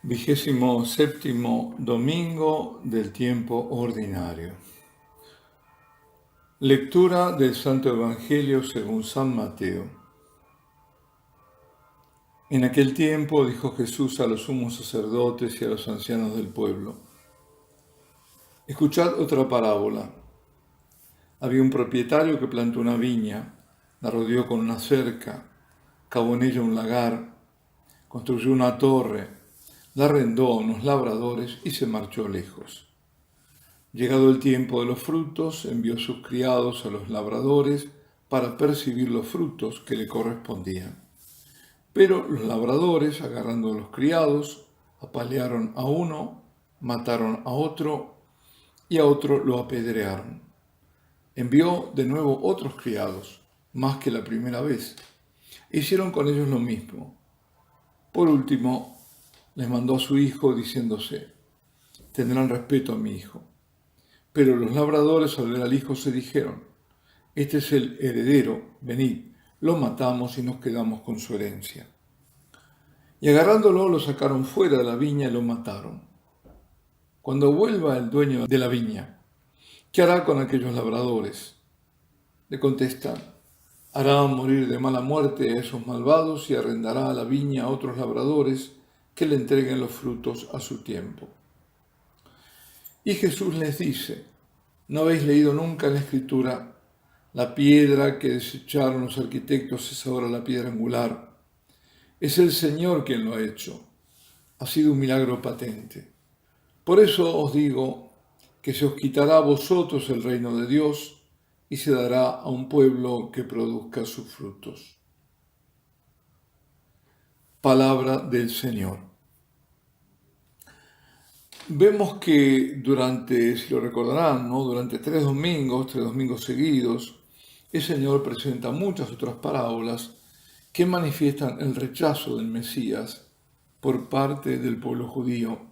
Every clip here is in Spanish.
27º domingo del tiempo ordinario. Lectura del Santo Evangelio según San Mateo. En aquel tiempo dijo Jesús a los sumos sacerdotes y a los ancianos del pueblo: Escuchad otra parábola. Había un propietario que plantó una viña, la rodeó con una cerca, cavó en ella un lagar, construyó una torre, la arrendó a unos labradores y se marchó lejos. Llegado el tiempo de los frutos, envió sus criados a los labradores para percibir los frutos que le correspondían. Pero los labradores, agarrando a los criados, apalearon a uno, mataron a otro y a otro lo apedrearon. Envió de nuevo otros criados, más que la primera vez. Hicieron con ellos lo mismo. Por último, les mandó a su hijo diciéndose: tendrán respeto a mi hijo. Pero los labradores al ver al hijo se dijeron: este es el heredero, venid, lo matamos y nos quedamos con su herencia. Y agarrándolo lo sacaron fuera de la viña y lo mataron. Cuando vuelva el dueño de la viña, ¿qué hará con aquellos labradores? Le contestan: hará morir de mala muerte a esos malvados y arrendará la viña a otros labradores que le entreguen los frutos a su tiempo. Y Jesús les dice: ¿no habéis leído nunca en la Escritura: la piedra que desecharon los arquitectos es ahora la piedra angular? Es el Señor quien lo ha hecho. Ha sido un milagro patente. Por eso os digo que se os quitará a vosotros el reino de Dios y se dará a un pueblo que produzca sus frutos. Palabra del Señor. Vemos que si lo recordarán, durante tres domingos seguidos, el Señor presenta muchas otras parábolas que manifiestan el rechazo del Mesías por parte del pueblo judío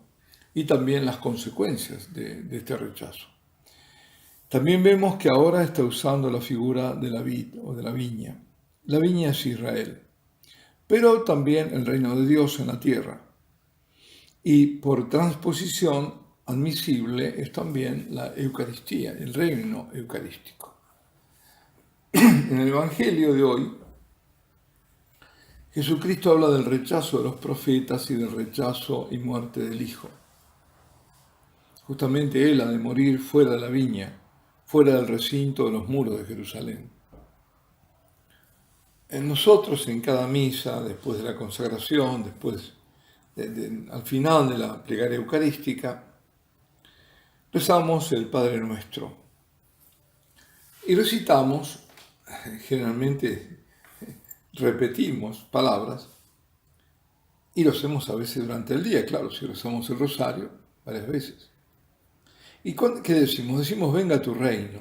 y también las consecuencias de este rechazo. También vemos que ahora está usando la figura de la vid o de la viña. La viña es Israel, pero también el reino de Dios en la tierra. Y por transposición admisible es también la Eucaristía, el reino eucarístico. En el Evangelio de hoy, Jesucristo habla del rechazo de los profetas y del rechazo y muerte del Hijo. Justamente Él ha de morir fuera de la viña, fuera del recinto de los muros de Jerusalén. En nosotros, en cada misa, después de la consagración, al final de la plegaria eucarística, rezamos el Padre Nuestro y recitamos, generalmente repetimos palabras, y lo hacemos a veces durante el día, claro, si rezamos el rosario varias veces. ¿Y qué decimos? Decimos: venga tu reino.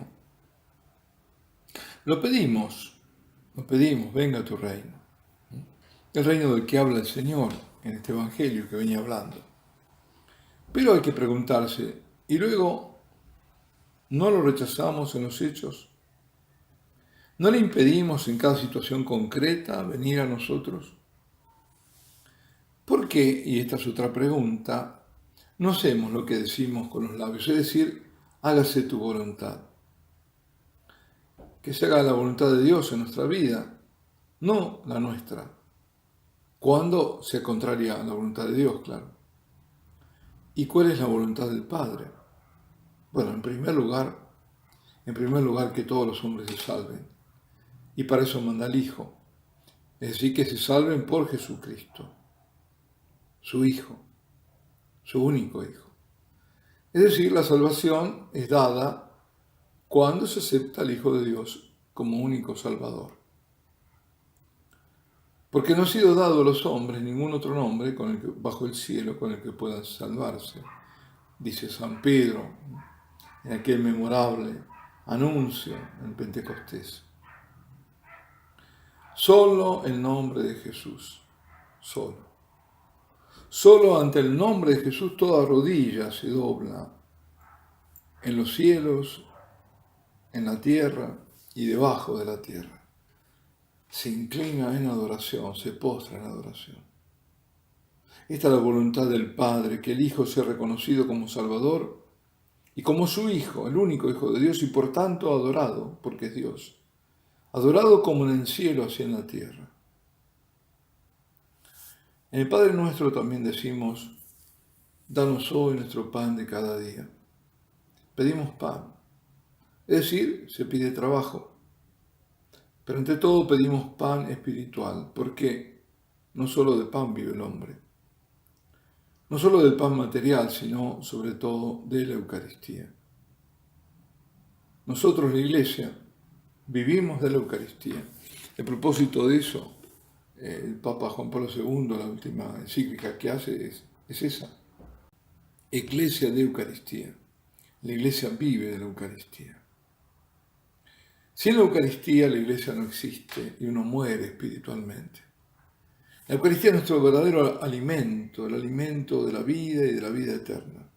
Lo pedimos, venga tu reino. El reino del que habla el Señor en este Evangelio que venía hablando. Pero hay que preguntarse: ¿y luego no lo rechazamos en los hechos? ¿No le impedimos en cada situación concreta venir a nosotros? ¿Por qué, y esta es otra pregunta, no hacemos lo que decimos con los labios? Es decir, hágase tu voluntad. Que se haga la voluntad de Dios en nuestra vida, no la nuestra. Cuando sea contraria a la voluntad de Dios, claro. ¿Y cuál es la voluntad del Padre? Bueno, en primer lugar que todos los hombres se salven. Y para eso manda al Hijo. Es decir, que se salven por Jesucristo, su Hijo, su único Hijo. Es decir, la salvación es dada cuando se acepta al Hijo de Dios como único Salvador. Porque no ha sido dado a los hombres ningún otro nombre bajo el cielo con el que puedan salvarse, dice San Pedro en aquel memorable anuncio en Pentecostés. Solo el nombre de Jesús, solo. Solo ante el nombre de Jesús toda rodilla se dobla, en los cielos, en la tierra y debajo de la tierra. Se inclina en adoración, se postra en adoración. Esta es la voluntad del Padre, que el Hijo sea reconocido como Salvador y como su Hijo, el único Hijo de Dios, y por tanto adorado, porque es Dios. Adorado como en el cielo, así en la tierra. En el Padre Nuestro también decimos, danos hoy nuestro pan de cada día. Pedimos pan, es decir, se pide trabajo. Pero ante todo pedimos pan espiritual, porque no solo de pan vive el hombre. No solo del pan material, sino sobre todo de la Eucaristía. Nosotros, la Iglesia, vivimos de la Eucaristía. El propósito de eso, el Papa Juan Pablo II, la última encíclica que hace es esa. Iglesia de Eucaristía. La Iglesia vive de la Eucaristía. Sin la Eucaristía la Iglesia no existe y uno muere espiritualmente. La Eucaristía es nuestro verdadero alimento, el alimento de la vida y de la vida eterna.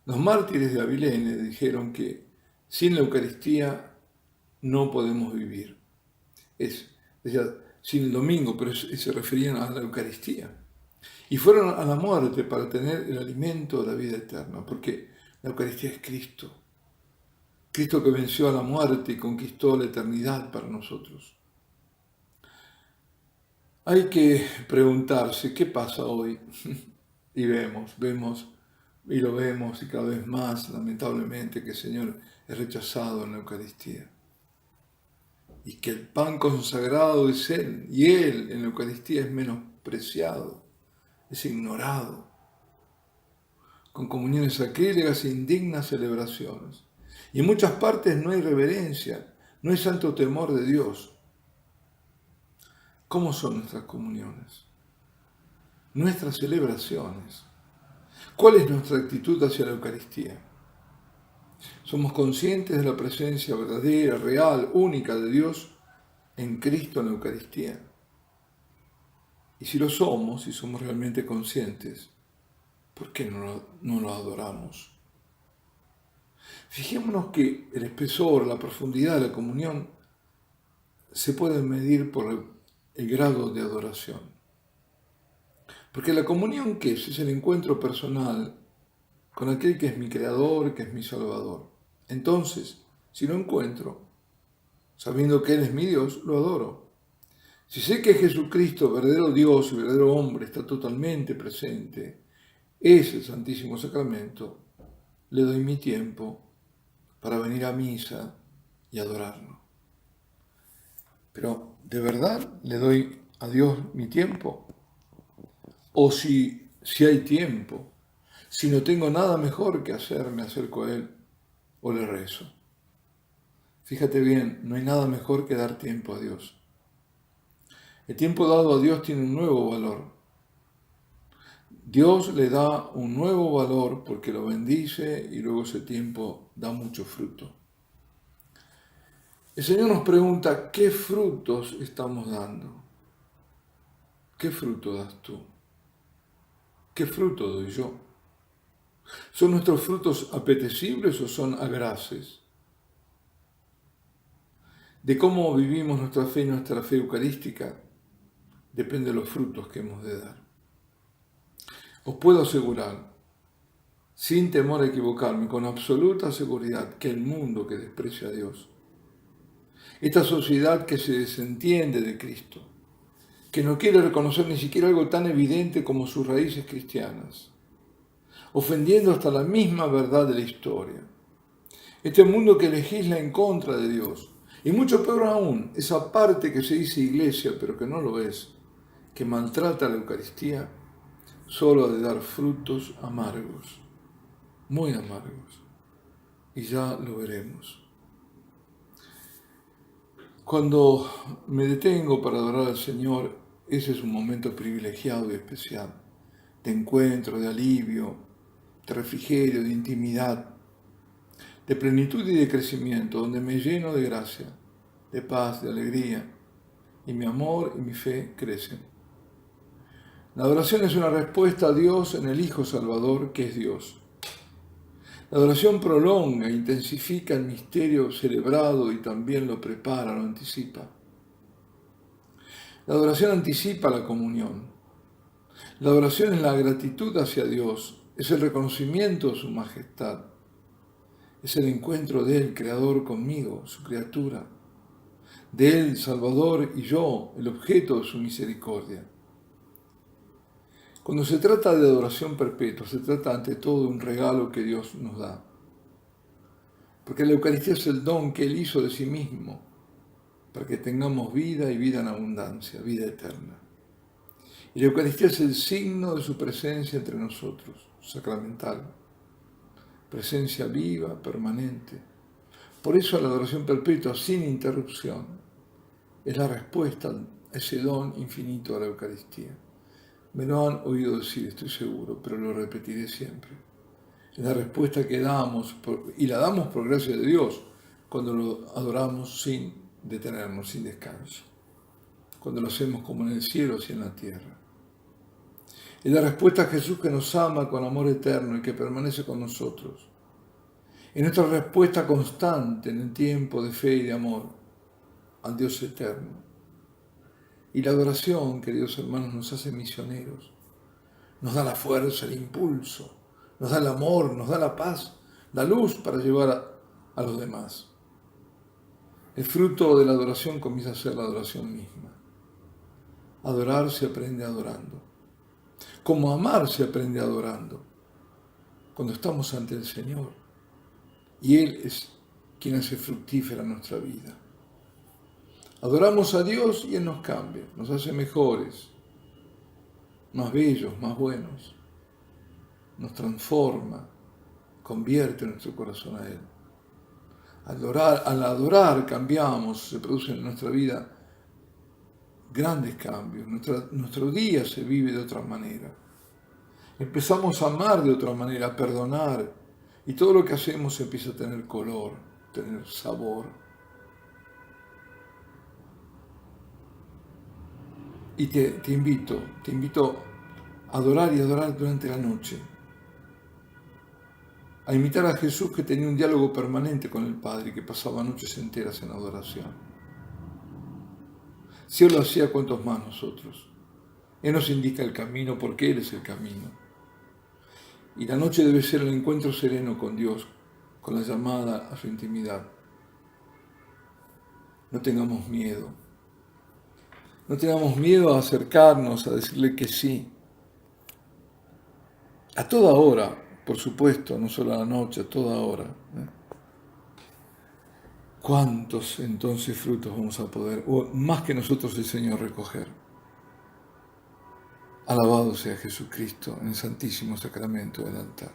Los mártires de Abilene dijeron que sin la Eucaristía no podemos vivir. Decía, sin el domingo, pero se referían a la Eucaristía. Y fueron a la muerte para tener el alimento de la vida eterna, porque la Eucaristía es Cristo. Cristo que venció a la muerte y conquistó la eternidad para nosotros. Hay que preguntarse, ¿qué pasa hoy? Y vemos y lo vemos y cada vez más, lamentablemente, que el Señor es rechazado en la Eucaristía. Y que el pan consagrado es Él, y Él en la Eucaristía es menospreciado, es ignorado, con comuniones sacrílegas e indignas celebraciones. Y en muchas partes no hay reverencia, no hay santo temor de Dios. ¿Cómo son nuestras comuniones? Nuestras celebraciones. ¿Cuál es nuestra actitud hacia la Eucaristía? ¿Somos conscientes de la presencia verdadera, real, única de Dios en Cristo en la Eucaristía? Y si lo somos, si somos realmente conscientes, ¿por qué no lo adoramos? Fijémonos que el espesor, la profundidad de la comunión se puede medir por el grado de adoración. Porque la comunión, ¿qué es? Es el encuentro personal con aquel que es mi creador, que es mi salvador. Entonces, si lo encuentro, sabiendo que Él es mi Dios, lo adoro. Si sé que Jesucristo, verdadero Dios y verdadero hombre, está totalmente presente, es el Santísimo Sacramento, le doy mi tiempo para venir a misa y adorarlo. Pero, ¿de verdad le doy a Dios mi tiempo? O si hay tiempo, si no tengo nada mejor que hacer, me acerco a Él o le rezo. Fíjate bien, no hay nada mejor que dar tiempo a Dios. El tiempo dado a Dios tiene un nuevo valor. Dios le da un nuevo valor porque lo bendice y luego ese tiempo da mucho fruto. El Señor nos pregunta, ¿qué frutos estamos dando? ¿Qué fruto das tú? ¿Qué fruto doy yo? ¿Son nuestros frutos apetecibles o son agraces? De cómo vivimos nuestra fe eucarística depende de los frutos que hemos de dar. Os puedo asegurar, sin temor a equivocarme, con absoluta seguridad, que el mundo que desprecia a Dios, esta sociedad que se desentiende de Cristo, que no quiere reconocer ni siquiera algo tan evidente como sus raíces cristianas, ofendiendo hasta la misma verdad de la historia. Este mundo que legisla en contra de Dios, y mucho peor aún, esa parte que se dice iglesia, pero que no lo es, que maltrata la Eucaristía, solo ha de dar frutos amargos, muy amargos, y ya lo veremos. Cuando me detengo para adorar al Señor, ese es un momento privilegiado y especial, de encuentro, de alivio, de refrigerio, de intimidad, de plenitud y de crecimiento, donde me lleno de gracia, de paz, de alegría, y mi amor y mi fe crecen. La adoración es una respuesta a Dios en el Hijo Salvador, que es Dios. La adoración prolonga e intensifica el misterio celebrado y también lo prepara, lo anticipa. La adoración anticipa la comunión. La adoración es la gratitud hacia Dios, es el reconocimiento de su majestad, es el encuentro de Él, Creador, conmigo, su criatura, de Él, Salvador, y yo, el objeto de su misericordia. Cuando se trata de adoración perpetua, se trata ante todo de un regalo que Dios nos da. Porque la Eucaristía es el don que Él hizo de sí mismo, para que tengamos vida y vida en abundancia, vida eterna. Y la Eucaristía es el signo de su presencia entre nosotros, sacramental, presencia viva, permanente. Por eso la adoración perpetua, sin interrupción, es la respuesta a ese don infinito de la Eucaristía. Me lo han oído decir, estoy seguro, pero lo repetiré siempre. Es la respuesta que damos, y la damos por gracia de Dios, cuando lo adoramos sin detenernos, sin descanso. Cuando lo hacemos como en el cielo, así en la tierra. Es la respuesta a Jesús que nos ama con amor eterno y que permanece con nosotros. Es nuestra respuesta constante en el tiempo de fe y de amor al Dios eterno. Y la adoración, queridos hermanos, nos hace misioneros. Nos da la fuerza, el impulso, nos da el amor, nos da la paz, la luz para llevar a los demás. El fruto de la adoración comienza a ser la adoración misma. Adorar se aprende adorando. Como amar se aprende adorando. Cuando estamos ante el Señor. Y Él es quien hace fructífera nuestra vida. Adoramos a Dios y Él nos cambia, nos hace mejores, más bellos, más buenos. Nos transforma, convierte nuestro corazón a Él. Al adorar cambiamos, se producen en nuestra vida grandes cambios. Nuestro día se vive de otra manera. Empezamos a amar de otra manera, a perdonar, y todo lo que hacemos empieza a tener color, tener sabor. Y te invito a adorar y adorar durante la noche, a imitar a Jesús, que tenía un diálogo permanente con el Padre y que pasaba noches enteras en adoración. Si Él lo hacía, ¿cuántos más nosotros? Él nos indica el camino porque Él es el camino. Y la noche debe ser el encuentro sereno con Dios, con la llamada a su intimidad. No tengamos miedo. No tengamos miedo a acercarnos, a decirle que sí. A toda hora, por supuesto, no solo a la noche, a toda hora. ¿Cuántos entonces frutos vamos a poder, o más que nosotros, el Señor recoger? Alabado sea Jesucristo en el Santísimo Sacramento del altar.